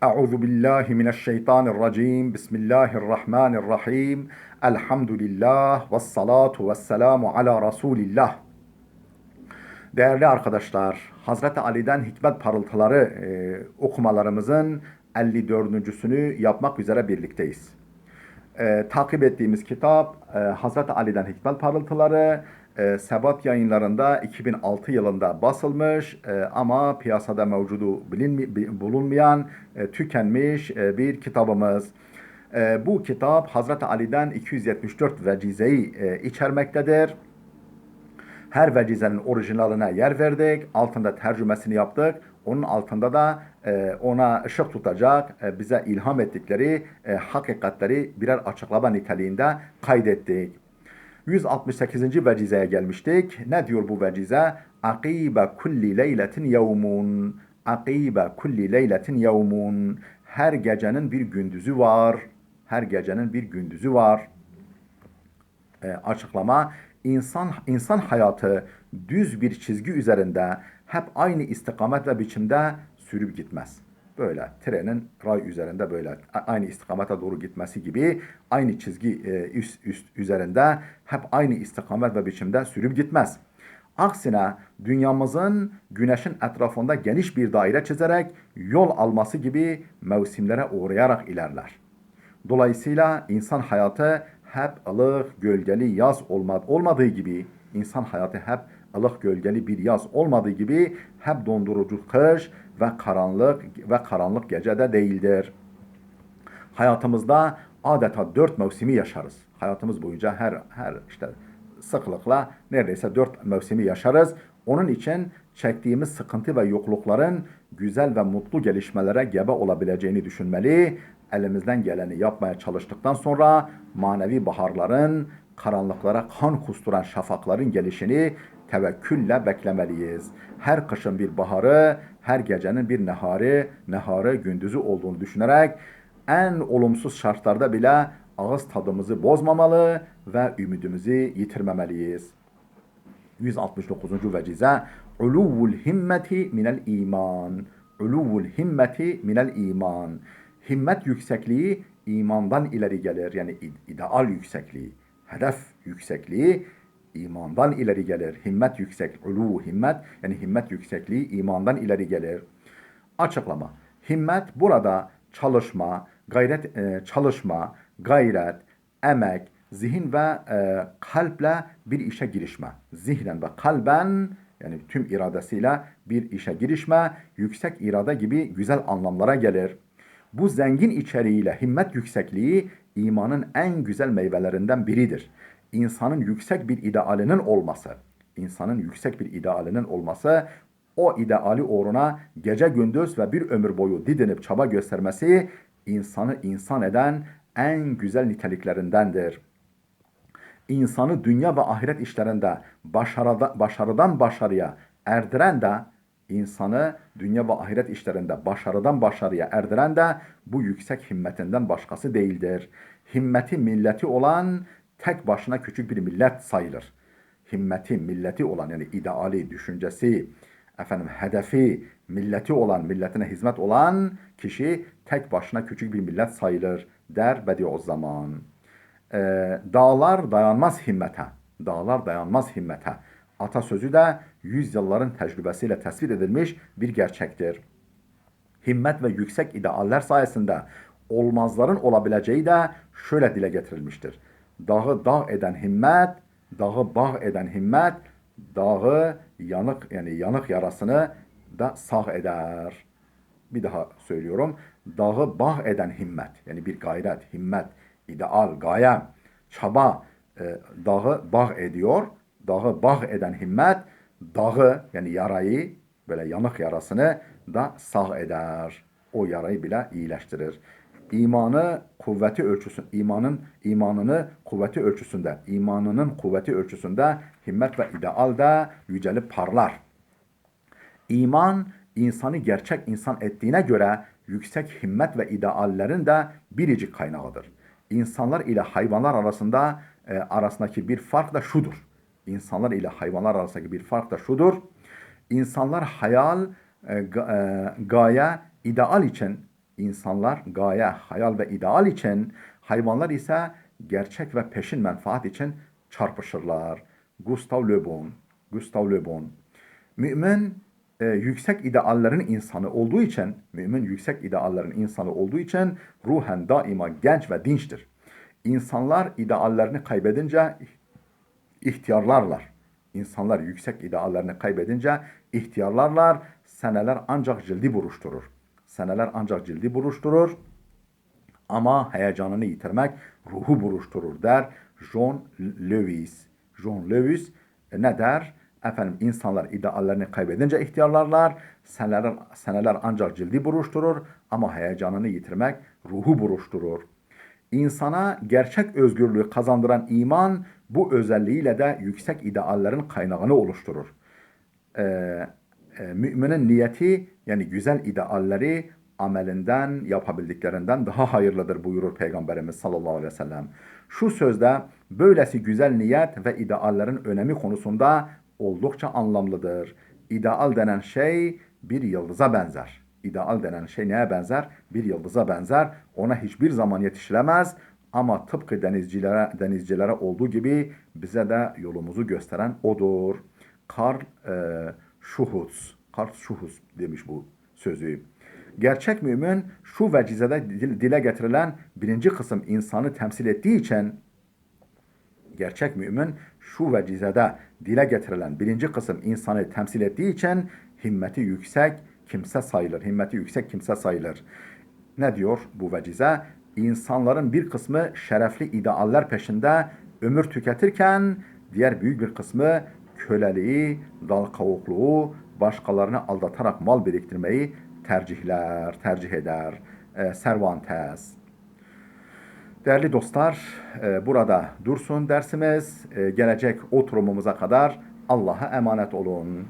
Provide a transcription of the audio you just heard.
Euzu billahi mineşşeytanirracim. Bismillahirrahmanirrahim. Elhamdülillah ve salatu ve selamu ala Resulillah. Değerli arkadaşlar, Hazreti Ali'den hikmet parıltıları okumalarımızın 54.sünü yapmak üzere birlikteyiz. Takip ettiğimiz kitap Hazreti Ali'den Hikmet Parıltıları, Sebat Yayınlarında 2006 yılında basılmış ama piyasada mevcudu bulunmayan, tükenmiş bir kitabımız. Bu kitap Hazreti Ali'den 274 vecizeyi içermektedir. Her vecizenin orijinaline yer verdik. Altında tercümesini yaptık. Onun altında da ona ışık tutacak, bize ilham ettikleri hakikatleri birer açıklama niteliğinde kaydettik. 168. vecizeye gelmiştik. Ne diyor bu vecize? Akibe kulli leyletin yevmun. Akibe kulli leyletin yevmun. Her gecenin bir gündüzü var. Her gecenin bir gündüzü var. Açıklama: insan hayatı düz bir çizgi üzerinde hep aynı istikamet ve biçimde sürüp gitmez. Böyle trenin ray üzerinde böyle aynı istikamete doğru gitmesi gibi aynı çizgi üst üzerinde hep aynı istikamet ve biçimde sürüp gitmez. Aksine dünyamızın güneşin etrafında geniş bir daire çizerek yol alması gibi mevsimlere uğrayarak ilerler. Dolayısıyla insan hayatı hep ılık, gölgeli yaz olmadığı gibi, insan hayatı hep ılık, gölgeli bir yaz olmadığı gibi hep dondurucu kış ve karanlık gece de değildir. Hayatımızda adeta 4 mevsimi yaşarız. Hayatımız boyunca her işte sıklıkla neredeyse 4 mevsimi yaşarız. Onun için çektiğimiz sıkıntı ve yoklukların güzel ve mutlu gelişmelere gebe olabileceğini düşünmeli. Elimizden geleni yapmaya çalıştıktan sonra manevi baharların, karanlıklara kan kusturan şafakların gelişini tevekkülle beklemeliyiz. Her kışın bir baharı, her gecenin bir neharı gündüzü olduğunu düşünerek en olumsuz şartlarda bile ağız tadımızı bozmamalı ve ümidimizi yitirmemeliyiz. 169. vecize: Uluvul himmeti minel iman. Uluvul himmeti minel iman. Himmet yüksekliği imandan ileri gelir. Yani ideal yüksekliği, hedef yüksekliği imandan ileri gelir. Himmet yüksek, ulu himmet yani himmet yüksekliği imandan ileri gelir. Açıklama: himmet burada gayret, emek, zihin ve kalple bir işe girişme. Zihnen ve kalben yani tüm iradesiyle bir işe girişme, yüksek irade gibi güzel anlamlara gelir. Bu zengin içeriğiyle himmet yüksekliği imanın en güzel meyvelerinden biridir. İnsanın yüksek bir idealinin olması, insanın yüksek bir idealinin olması, o ideali uğruna gece gündüz ve bir ömür boyu didinip çaba göstermesi insanı insan eden en güzel niteliklerindendir. İnsanı dünya ve ahiret işlerinde başarıdan başarıya erdiren de insanı dünya ve ahiret işlerinde başarıdan başarıya erdiren de bu yüksek himmetinden başkası değildir. Himmeti milleti olan tek başına küçük bir millet sayılır. Himmeti milleti olan yani ideali, düşüncesi, hedefi milleti olan, milletine hizmet olan kişi tek başına küçük bir millet sayılır der Bediüzzaman. Dağlar dayanmaz himmete. Dağlar dayanmaz himmete. Atasözü de yüzyılların tecrübesiyle tespit edilmiş bir gerçektir. Himmet ve yüksek idealler sayesinde olmazların olabileceği de şöyle dile getirilmiştir. Dağı dağ eden himmet, dağı bağ eden himmet, dağı yanık yarasını da sağ eder. Bir daha söylüyorum. Dağı bağ eden himmet, yani bir gayret, himmet, ideal, gaye, çaba dağı bağ ediyor. Dağı bağ eden himmet, dağı yani yarayı, böyle yanık yarasını da sağ eder. O yarayı bile iyileştirir. İmanı kuvveti ölçüsü, imanını kuvveti ölçüsünde, imanının kuvveti ölçüsünde himmet ve ideal da yücelip parlar. İman, insanı gerçek insan ettiğine göre yüksek himmet ve ideallerin de biricik kaynağıdır. İnsanlar ile hayvanlar arasındaki bir fark da şudur. İnsanlar ile hayvanlar arasındaki bir fark da şudur. İnsanlar hayal, gaye, ideal için İnsanlar gaye, hayal ve ideal için, hayvanlar ise gerçek ve peşin menfaat için çarpışırlar. Gustav Le Bon. Gustav Le Bon. Mümin yüksek ideallerin insanı olduğu için, mümin yüksek ideallerin insanı olduğu için ruhen daima genç ve dinçtir. İnsanlar ideallerini kaybedince ihtiyarlarlar. İnsanlar yüksek ideallerini kaybedince ihtiyarlarlar. Seneler ancak cildi buruşturur. Seneler ancak cildi buruşturur. Ama heyecanını yitirmek ruhu buruşturur der John Lewis. John Lewis ne der? Efendim insanlar ideallerini kaybedince ihtiyarlarlar. Seneler ancak cildi buruşturur ama heyecanını yitirmek ruhu buruşturur. İnsana gerçek özgürlüğü kazandıran iman bu özelliğiyle de yüksek ideallerin kaynağını oluşturur. Müminin niyeti yani güzel idealleri amelinden, yapabildiklerinden daha hayırlıdır buyurur Peygamberimiz sallallahu aleyhi ve sellem. Şu sözde böylesi güzel niyet ve ideallerin önemi konusunda oldukça anlamlıdır. İdeal denen şey bir yıldıza benzer. İdeal denen şey neye benzer? Bir yıldıza benzer. Ona hiçbir zaman yetişilemez ama tıpkı denizcilere olduğu gibi bize de yolumuzu gösteren odur. Karl Schuhus demiş bu sözü. Gerçek mümin şu vecizede dile getirilen birinci kısım insanı temsil ettiği için gerçek mümin şu vecizede dile getirilen birinci kısım insanı temsil ettiği için himmeti yüksek kimse sayılır. Himmeti yüksek kimse sayılır. Ne diyor bu vecize? İnsanların bir kısmı şerefli idealler peşinde ömür tüketirken diğer büyük bir kısmı köleliği, dal kavukluğu, başkalarını aldatarak mal biriktirmeyi tercih eder. Cervantes. Değerli dostlar, burada dursun dersimiz. Gelecek oturumumuza kadar Allah'a emanet olun.